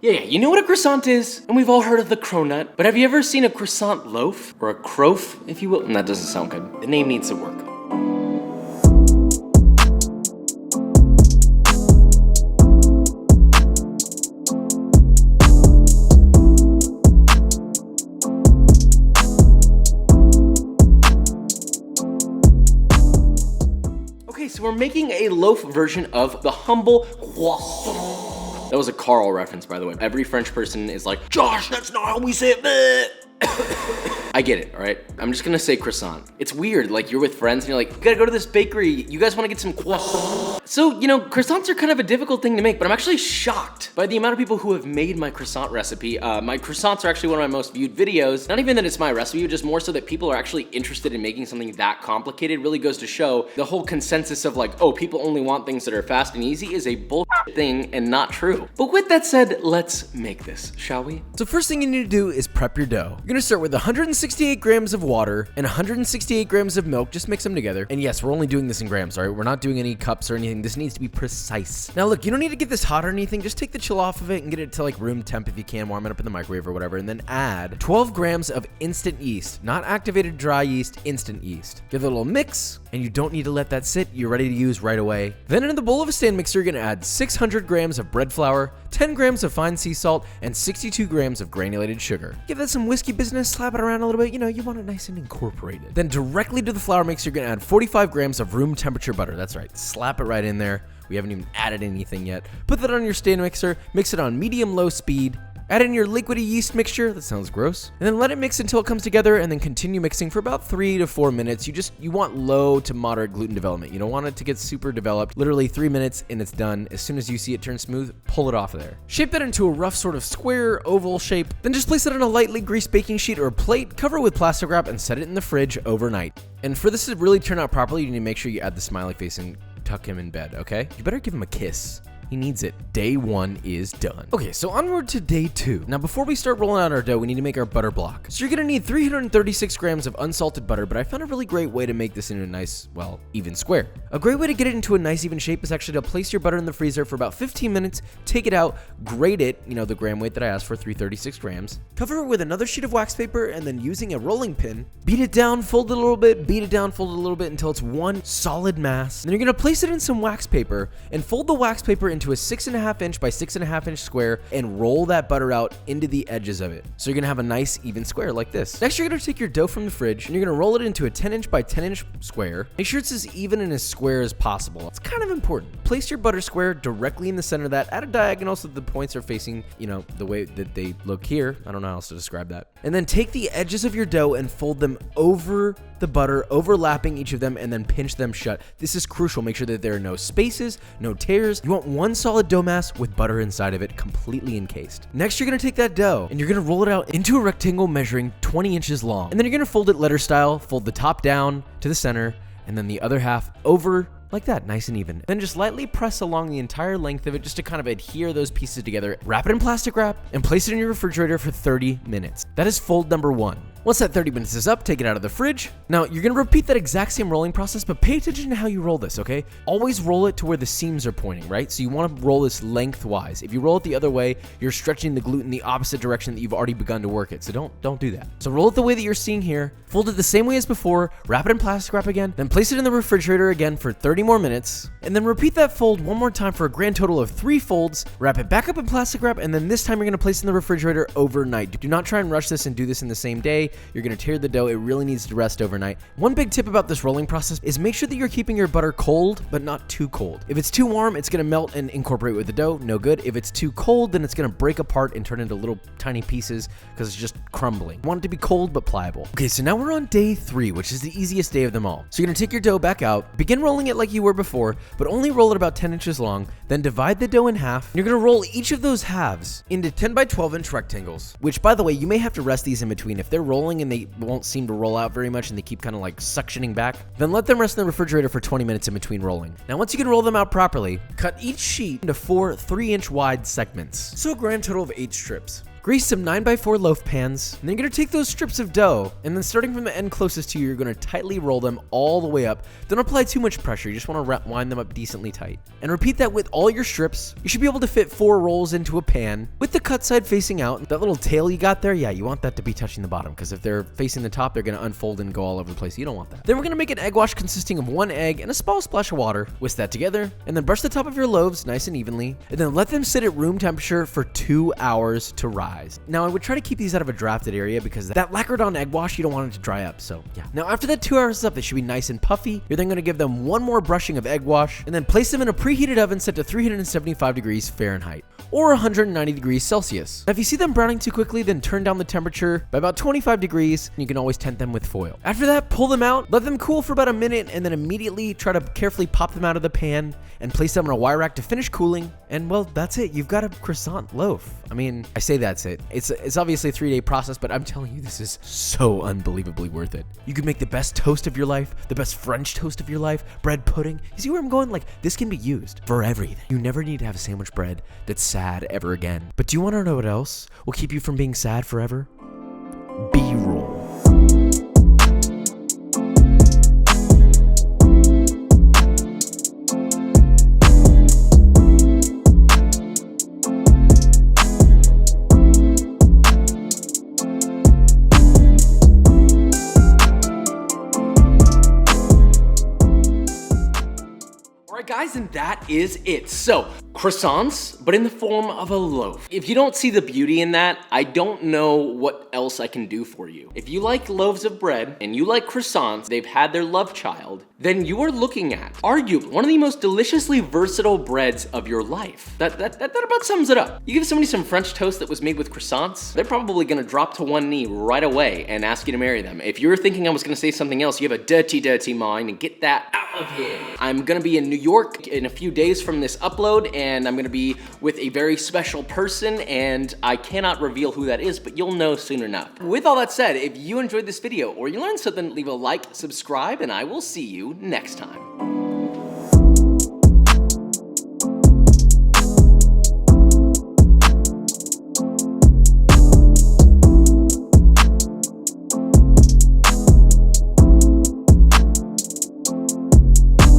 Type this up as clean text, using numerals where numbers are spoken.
Yeah, you know what a croissant is? And we've all heard of the cronut, but have you ever seen a croissant loaf? Or a croaf, if you will? That doesn't sound good. The name needs to work. Okay, so we're making a loaf version of the humble croissant. That was a Carl reference, by the way. Every French person is like, Josh, that's not how we say it. I get it, all right? I'm just gonna say croissant. It's weird, like you're with friends and you're like, you gotta go to this bakery. You guys wanna get some croissants? So, you know, croissants are kind of a difficult thing to make, but I'm actually shocked by the amount of people who have made my croissant recipe. My croissants are actually one of my most viewed videos. Not even that it's my recipe, just more so that people are actually interested in making something that complicated. Really goes to show the whole consensus of like, oh, people only want things that are fast and easy is a bullshit thing and not true. But with that said, let's make this, shall we? So first thing you need to do is prep your dough. You're gonna start with 168 grams of water and 168 grams of milk. Just mix them together. And yes, we're only doing this in grams, all right? We're not doing any cups or anything. This needs to be precise. Now look, you don't need to get this hot or anything. Just take the chill off of it and get it to like room temp if you can. Warm it up in the microwave or whatever. And then add 12 grams of instant yeast, not activated dry yeast, instant yeast. Give it a little mix, and you don't need to let that sit. You're ready to use right away. Then in the bowl of a stand mixer, you're gonna add 600 grams of bread flour, 10 grams of fine sea salt, and 62 grams of granulated sugar. Give that some whiskey business, slap it around a little bit. You know, you want it nice and incorporated. Then directly to the flour mix, you're gonna add 45 grams of room temperature butter. That's right, slap it right in there. We haven't even added anything yet. Put that on your stand mixer, mix it on medium-low speed. Add in your liquidy yeast mixture, that sounds gross, and then let it mix until it comes together, and then continue mixing for about 3 to 4 minutes. You want low to moderate gluten development. You don't want it to get super developed. Literally 3 minutes and it's done. As soon as you see it turn smooth, pull it off of there. Shape that into a rough sort of square, oval shape, then just place it on a lightly greased baking sheet or a plate, cover it with plastic wrap, and set it in the fridge overnight. And for this to really turn out properly, you need to make sure you add the smiley face and tuck him in bed, okay? You better give him a kiss. He needs it. Day 1 is done. Okay, so onward to day 2. Now, before we start rolling out our dough, we need to make our butter block. So you're gonna need 336 grams of unsalted butter, but I found a really great way to make this into a nice, well, even square. A great way to get it into a nice even shape is actually to place your butter in the freezer for about 15 minutes, take it out, grate it, you know, the gram weight that I asked for, 336 grams, cover it with another sheet of wax paper, and then using a rolling pin, beat it down, fold it a little bit, beat it down, fold it a little bit until it's one solid mass. Then you're gonna place it in some wax paper and fold the wax paper into a 6.5 inch by 6.5 inch square and roll that butter out into the edges of it. So you're gonna have a nice even square like this. Next, you're gonna take your dough from the fridge and you're gonna roll it into a 10 inch by 10 inch square. Make sure it's as even and as square as possible. It's kind of important. Place your butter square directly in the center of that at a diagonal so the points are facing, you know, the way that they look here. I don't know how else to describe that. And then take the edges of your dough and fold them over the butter, overlapping each of them, and then pinch them shut. This is crucial. Make sure that there are no spaces, no tears. You want one solid dough mass with butter inside of it, completely encased. Next, you're gonna take that dough and you're gonna roll it out into a rectangle measuring 20 inches long. And then you're gonna fold it letter style, fold the top down to the center, and then the other half over like that, nice and even. Then just lightly press along the entire length of it just to kind of adhere those pieces together. Wrap it in plastic wrap and place it in your refrigerator for 30 minutes. That is fold number 1. Once that 30 minutes is up, take it out of the fridge. Now, you're gonna repeat that exact same rolling process, but pay attention to how you roll this, okay? Always roll it to where the seams are pointing, right? So you wanna roll this lengthwise. If you roll it the other way, you're stretching the gluten the opposite direction that you've already begun to work it. So don't do that. So roll it the way that you're seeing here, fold it the same way as before, wrap it in plastic wrap again, then place it in the refrigerator again for 30 more minutes, and then repeat that fold one more time for a grand total of 3 folds, wrap it back up in plastic wrap, and then this time you're gonna place it in the refrigerator overnight. Do not try and rush this and do this in the same day. You're gonna tear the dough. It really needs to rest overnight. One big tip about this rolling process is make sure that you're keeping your butter cold, but not too cold. If it's too warm, it's gonna melt and incorporate with the dough. No good. If it's too cold, then it's gonna break apart and turn into little tiny pieces because it's just crumbling. You want it to be cold but pliable. Okay, so now we're on day 3, which is the easiest day of them all. So you're gonna take your dough back out, begin rolling it like you were before, but only roll it about 10 inches long, then divide the dough in half. And you're gonna roll each of those halves into 10 by 12 inch rectangles, which, by the way, you may have to rest these in between. If they're rolling and they won't seem to roll out very much and they keep kind of like suctioning back, then let them rest in the refrigerator for 20 minutes in between rolling. Now, once you can roll them out properly, cut each sheet into 4 3-inch wide segments. So a grand total of 8 strips. Grease some 9x4 loaf pans, and then you're gonna take those strips of dough, and then starting from the end closest to you, you're gonna tightly roll them all the way up. Don't apply too much pressure, you just wanna wind them up decently tight. And repeat that with all your strips. You should be able to fit 4 rolls into a pan, with the cut side facing out. That little tail you got there, yeah, you want that to be touching the bottom, because if they're facing the top, they're gonna unfold and go all over the place. You don't want that. Then we're gonna make an egg wash consisting of 1 egg and a small splash of water. Whisk that together, and then brush the top of your loaves nice and evenly, and then let them sit at room temperature for 2 hours to rise. Now, I would try to keep these out of a drafted area because that lacquered on egg wash, you don't want it to dry up, so yeah. Now, after that 2 hours is up, they should be nice and puffy. You're then gonna give them 1 more brushing of egg wash, and then place them in a preheated oven set to 375 degrees Fahrenheit, or 190 degrees Celsius. Now, if you see them browning too quickly, then turn down the temperature by about 25 degrees, and you can always tent them with foil. After that, pull them out, let them cool for about a minute, and then immediately try to carefully pop them out of the pan and place them on a wire rack to finish cooling. And well, that's it. You've got a croissant loaf. I mean, I say that's it. It's obviously a 3-day process, but I'm telling you, this is so unbelievably worth it. You could make the best toast of your life, the best French toast of your life, bread pudding. You see where I'm going? Like, this can be used for everything. You never need to have a sandwich bread that's sad ever again. But do you want to know what else will keep you from being sad forever? B-roll. Guys, and that is it. So, croissants, but in the form of a loaf. If you don't see the beauty in that, I don't know what else I can do for you. If you like loaves of bread and you like croissants, they've had their love child, then you are looking at, arguably, one of the most deliciously versatile breads of your life. That about sums it up. You give somebody some French toast that was made with croissants, they're probably gonna drop to one knee right away and ask you to marry them. If you were thinking I was gonna say something else, you have a dirty, dirty mind, and get that out of here. I'm gonna be in New York in a few days from this upload, and I'm gonna be with a very special person, and I cannot reveal who that is, but you'll know soon enough. With all that said, if you enjoyed this video or you learned something, leave a like, subscribe, and I will see you next time.